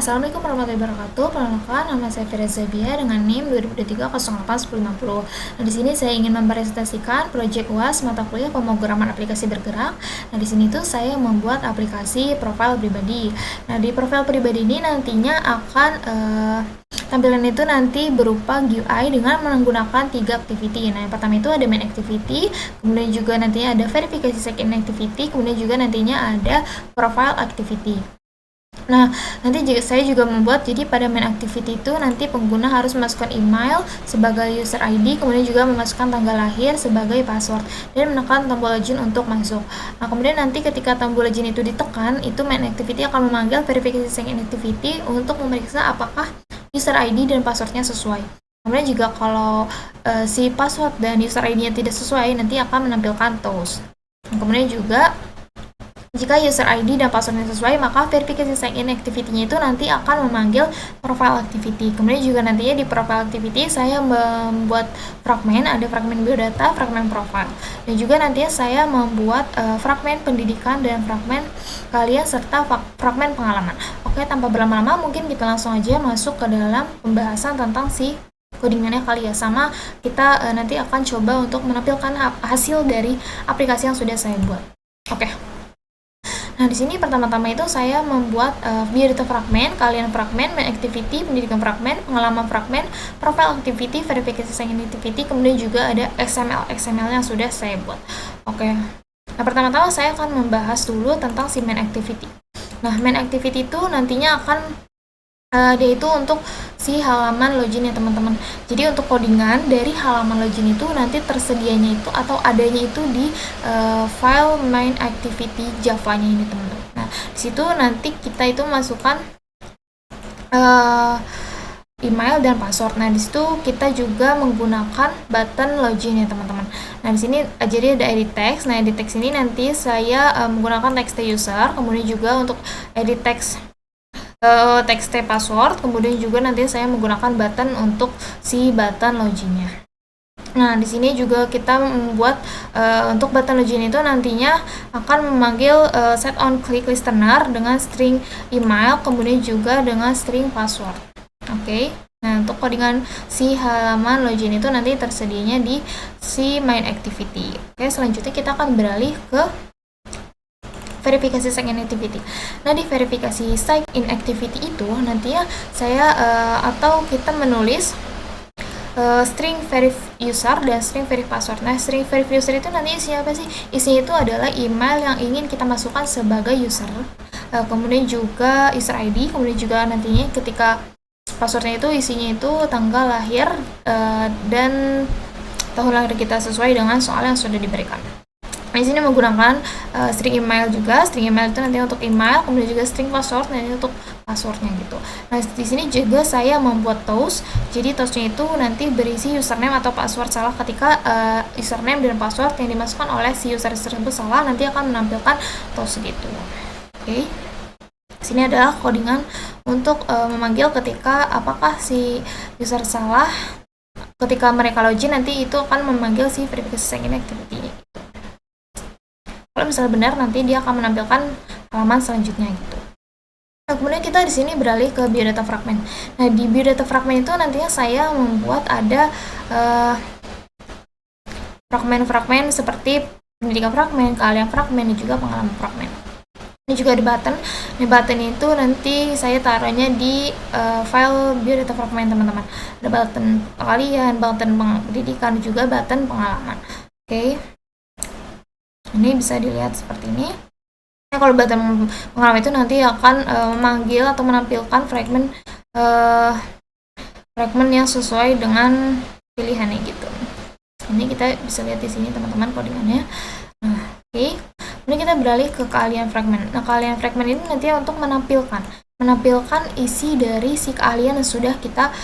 Assalamualaikum warahmatullahi wabarakatuh. Perkenalkan, nama saya Firza Zabia dengan NIM 2023 08 1050. Nah, di sini saya ingin mempresentasikan proyek UAS mata kuliah pemrograman aplikasi bergerak. Nah, di sini tuh saya membuat aplikasi profil pribadi. Nah, di profil pribadi ini nantinya akan tampilan itu nanti berupa GUI dengan menggunakan 3 activity. Nah, yang pertama itu ada main activity, kemudian juga nantinya ada verifikasi second activity, kemudian juga nantinya ada profile activity. Nah, nanti saya juga membuat, jadi pada main activity itu nanti pengguna harus memasukkan email sebagai user ID, kemudian juga memasukkan tanggal lahir sebagai password, dan menekan tombol login untuk masuk. Nah, kemudian nanti ketika tombol login itu ditekan, itu main activity akan memanggil verifikasi second activity untuk memeriksa apakah user ID dan passwordnya sesuai. Kemudian juga kalau si password dan user ID-nya tidak sesuai, nanti akan menampilkan toast. Kemudian juga jika user ID dan passwordnya sesuai, maka verifikasi sign-in activity-nya itu nanti akan memanggil profile activity. Kemudian juga nantinya di profile activity saya membuat fragmen, ada fragmen biodata, fragmen profile. Dan juga nantinya saya membuat fragmen pendidikan dan fragmen kalian serta fragmen pengalaman. Oke, tanpa berlama-lama mungkin kita langsung aja masuk ke dalam pembahasan tentang si codingannya kali ya. Sama kita nanti akan coba untuk menampilkan hasil dari aplikasi yang sudah saya buat. Oke. Nah, di sini pertama-tama itu saya membuat biodata fragmen, kalian fragmen, main activity, pendidikan fragmen, pengalaman fragmen, profile activity, verifikasi sign activity, kemudian juga ada XML yang sudah saya buat. Oke. Nah, pertama-tama saya akan membahas dulu tentang si main activity. Nah, main activity itu nantinya akan dia itu untuk si halaman login ya teman-teman. Jadi untuk codingan dari halaman login itu nanti tersedianya itu atau adanya itu di file main activity Java-nya ini teman-teman. Nah, di situ nanti kita itu masukkan email dan password. Nah, di situ kita juga menggunakan button login ya teman-teman. Nah, di sini jadi ada edit text. Nah, edit text ini nanti saya menggunakan text user, kemudian juga untuk edit text text password, kemudian juga nanti saya menggunakan button untuk si button loginnya. Nah, di sini juga kita membuat untuk button login itu nantinya akan memanggil set on click listener dengan string email, kemudian juga dengan string password. Oke. Nah, untuk codingan si halaman login itu nanti tersedianya di si main activity. Oke, selanjutnya kita akan beralih ke verifikasi sign-in activity. Nah, di verifikasi sign-in activity itu nantinya saya atau kita menulis string verif user dan string verif password. Nah, string verif user itu nanti isinya apa sih? Isinya itu adalah email yang ingin kita masukkan sebagai user. Kemudian juga user ID, kemudian juga nantinya ketika passwordnya itu isinya itu tanggal lahir dan tahun lahir kita sesuai dengan soal yang sudah diberikan. Nah, di sini menggunakan string email juga. String email itu nanti untuk email, kemudian juga string password nanti untuk passwordnya gitu. Nah, di sini juga saya membuat toast. Jadi toastnya itu nanti berisi username atau password salah. Ketika username dan password yang dimasukkan oleh si user tersebut salah, nanti akan menampilkan toast gitu. Oke. Sini adalah codingan untuk memanggil ketika apakah si user salah. Ketika mereka login nanti itu akan memanggil si verifikasi sign-in activity-nya. Kalau misalnya benar, nanti dia akan menampilkan halaman selanjutnya gitu. Nah, kemudian kita di sini beralih ke biodata fragmen. Nah, di biodata fragmen itu nantinya saya membuat ada fragmen-fragmen seperti pendidikan fragmen, keahlian fragmen, dan juga pengalaman fragmen. Ini juga ada button. Di button itu nanti saya taruhnya di file biodata fragmen teman-teman. Ada button keahlian, button pendidikan, juga button pengalaman. Oke. Ini bisa dilihat seperti ini. Nah, kalau button pengalaman itu nanti akan memanggil atau menampilkan fragmen yang sesuai dengan pilihannya gitu. Ini kita bisa lihat di sini teman-teman codingannya. Nah, oke. Kemudian kita beralih ke keahlian fragmen. Nah, keahlian fragmen ini nanti untuk menampilkan isi dari si keahlian yang sudah kita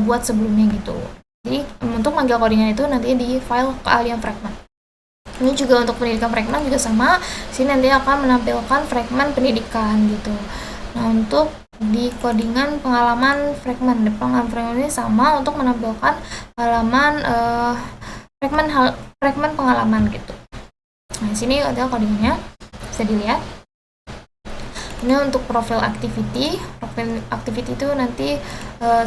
buat sebelumnya gitu. Jadi untuk manggil codingan itu nanti di file keahlian fragmen. Ini juga untuk pendidikan fragmen juga sama. Sini nanti akan menampilkan fragmen pendidikan gitu. Nah, untuk di codingan pengalaman fragmen ini sama untuk menampilkan halaman fragmen pengalaman gitu. Nah, sini adalah codingannya, bisa dilihat. Ini untuk profil activity activity itu nanti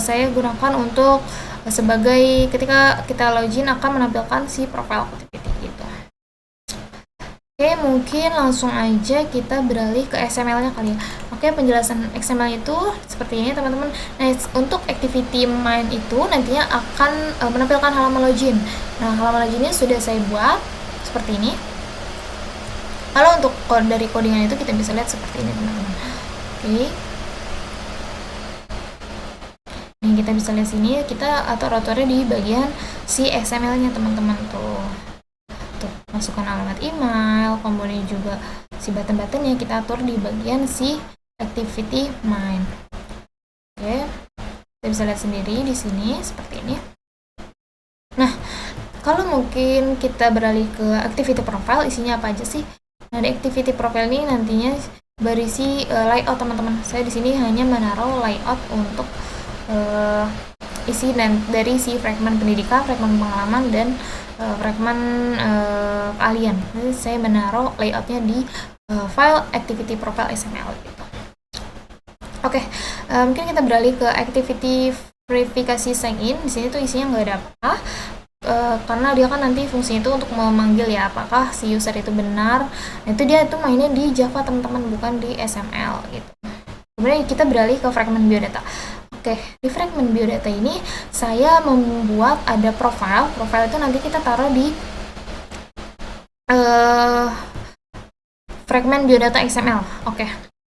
saya gunakan untuk sebagai ketika kita login akan menampilkan si profile activity gitu. Oke, mungkin langsung aja kita beralih ke XML-nya kali ya. Oke, penjelasan XML itu seperti ini teman-teman. Nah, untuk activity main itu nantinya akan menampilkan halaman login. Nah, halaman loginnya sudah saya buat seperti ini. Kalau untuk dari codingan itu kita bisa lihat seperti ini teman-teman. Oke. Nih kita bisa lihat sini kita atur-aturnya di bagian si XML-nya teman-teman tuh. Masukkan alamat email, kemudian juga si button-buttonnya kita atur di bagian si activity main. Oke, kita bisa lihat sendiri di sini seperti ini. Nah, kalau mungkin kita beralih ke activity profile, isinya apa aja sih? Nah, di activity profile ini nantinya berisi layout teman-teman. Saya di sini hanya menaruh layout untuk isi dari si fragmen pendidikan, fragmen pengalaman, dan fragmen keahlian. Jadi saya menaruh layoutnya di file activity profile XML gitu. Oke, mungkin kita beralih ke activity verifikasi sign in. Di sini tuh isinya nggak ada apa-apa, karena dia kan nanti fungsinya itu untuk memanggil ya apakah si user itu benar. Nah, itu dia itu mainnya di Java teman-teman, bukan di XML gitu. Kemudian kita beralih ke fragmen biodata. Oke, di fragmen biodata ini saya membuat ada profile. Profile itu nanti kita taruh di fragmen biodata XML. Oke.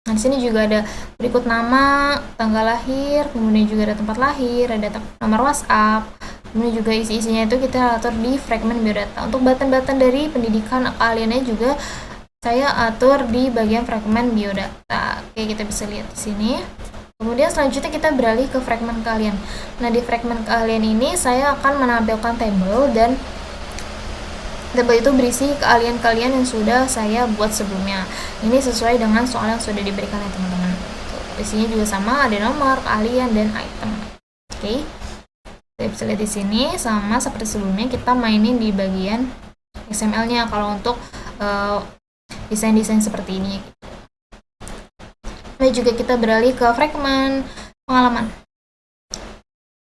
Nah, di sini juga ada berikut nama, tanggal lahir, kemudian juga ada tempat lahir, ada nomor WhatsApp. Kemudian juga isi-isinya itu kita atur di fragmen biodata. Untuk button-button dari pendidikan keahliannya juga saya atur di bagian fragmen biodata. Oke, kita bisa lihat di sini. Kemudian selanjutnya kita beralih ke fragmen keahlian. Nah, di fragmen keahlian ini saya akan menampilkan tabel, dan tabel itu berisi keahlian-keahlian yang sudah saya buat sebelumnya. Ini sesuai dengan soal yang sudah diberikan ya teman-teman. Isinya juga sama, ada nomor, keahlian, dan item. Oke. Kita bisa lihat di sini sama seperti sebelumnya, kita mainin di bagian XML-nya kalau untuk desain-desain seperti ini. Nah, juga kita beralih ke fragmen pengalaman.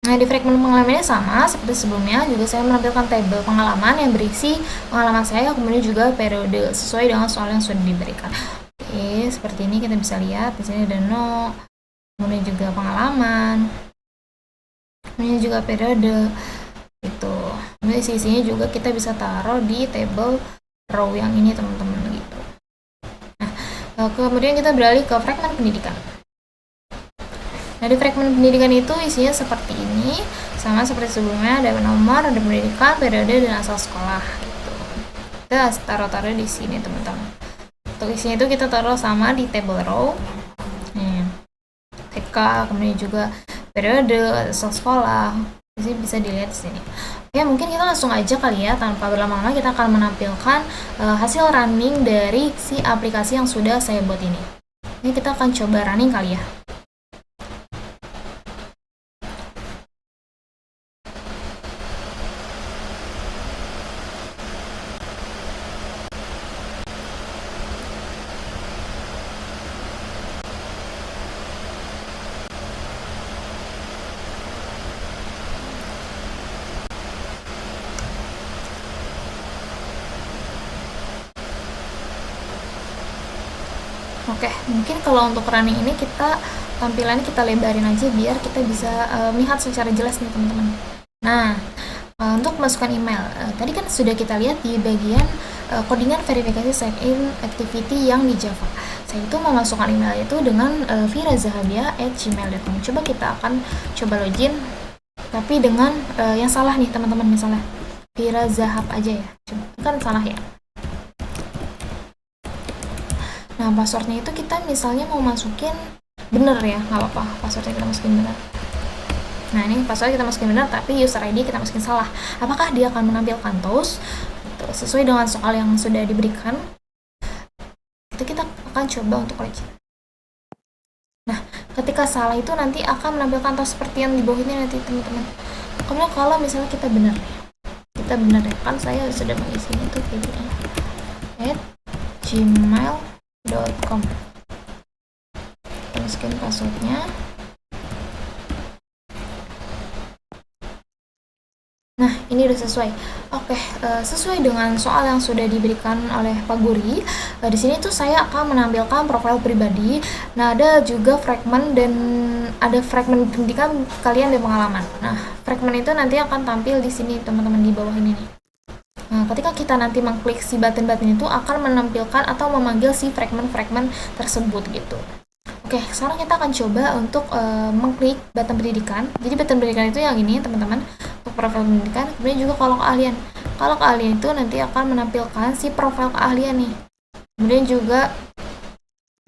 Nah, di fragmen pengalamannya sama seperti sebelumnya, juga saya menampilkan tabel pengalaman yang berisi pengalaman saya, kemudian juga periode sesuai dengan soal yang sudah diberikan. Oke, seperti ini kita bisa lihat di sini ada no, kemudian juga pengalaman, kemudian juga periode itu. Kemudian isinya juga kita bisa taruh di tabel row yang ini teman-teman gitu. Kemudian kita beralih ke fragmen pendidikan. Nah, di fragmen pendidikan itu isinya seperti ini, sama seperti sebelumnya, ada nomor, ada pendidikan, periode, dan asal sekolah gitu. Kita taruh-taruh di sini teman-teman. Untuk isinya itu kita taruh sama di table row. TK, kemudian juga periode, asal sekolah. Jadi bisa dilihat di sini. Ya, mungkin kita langsung aja kali ya, tanpa berlama-lama kita akan menampilkan hasil running dari si aplikasi yang sudah saya buat ini. Ini kita akan coba running kali ya. Oke, mungkin kalau untuk running ini kita tampilannya kita lebarin aja biar kita bisa melihat secara jelas nih teman-teman. Nah, untuk masukkan email, tadi kan sudah kita lihat di bagian codingan verifikasi sign in activity yang di Java. Saya itu memasukkan email itu dengan virazahabia@gmail.com. Coba kita akan coba login, tapi dengan yang salah nih teman-teman, misalnya Virazahab aja ya, coba kan salah ya. Nah, passwordnya itu kita misalnya mau masukin bener ya, nggak apa-apa passwordnya kita masukin bener. Nah, ini password kita masukin bener, tapi user ID kita masukin salah. Apakah dia akan menampilkan toast sesuai dengan soal yang sudah diberikan? Itu kita akan coba untuk login. Nah, ketika salah itu nanti akan menampilkan toast seperti yang di bawah ini nanti teman-teman. Kemudian kalau misalnya kita bener ya, kan saya sudah mengisinya itu kayak gini @gmail.com. masukin passwordnya. Nah, ini udah sesuai. Oke, sesuai dengan soal yang sudah diberikan oleh Pak Guri. Di sini tuh saya akan menampilkan profil pribadi. Nah, ada juga fragmen dan ada fragmen pendidikan kalian dan pengalaman. Nah, fragmen itu nanti akan tampil di sini teman-teman di bawah ini nih. Nah, ketika kita nanti mengklik si button-button itu akan menampilkan atau memanggil si fragmen-fragmen tersebut gitu. Oke, sekarang kita akan coba untuk mengklik button pendidikan. Jadi button pendidikan itu yang ini teman-teman, untuk profil pendidikan. Kemudian juga kalau keahlian. Kalau keahlian itu nanti akan menampilkan si profil keahlian nih. Kemudian juga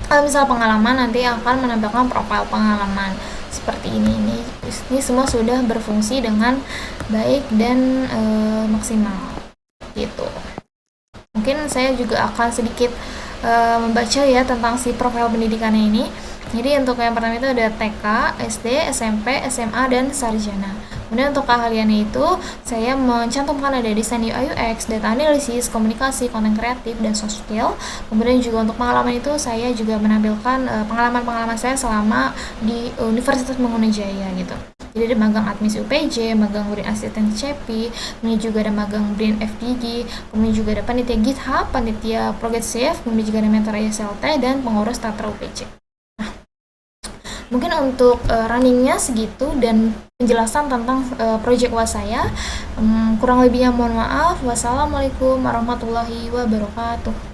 kalau misal pengalaman nanti akan menampilkan profil pengalaman seperti ini. Ini semua sudah berfungsi dengan baik dan maksimal gitu. Mungkin saya juga akan sedikit membaca ya tentang si profil pendidikannya ini. Jadi untuk yang pertama itu ada TK, SD, SMP, SMA, dan sarjana. Kemudian untuk keahliannya itu saya mencantumkan ada desain UI UX, data analisis, komunikasi, konten kreatif, dan soft skill. Kemudian juga untuk pengalaman itu saya juga menampilkan pengalaman-pengalaman saya selama di Universitas Mangunajaya gitu. Jadi ada magang admis UPJ, magang BRIN asisten CEPI, kemudian juga ada magang BRIN FDG, kemudian juga ada panitia GitHub, panitia Project Safe, kemudian juga ada mentor ISLT, dan pengurus Tatra UPJ. Nah, mungkin untuk runningnya segitu dan penjelasan tentang project UAS saya. Kurang lebihnya mohon maaf. Wassalamualaikum warahmatullahi wabarakatuh.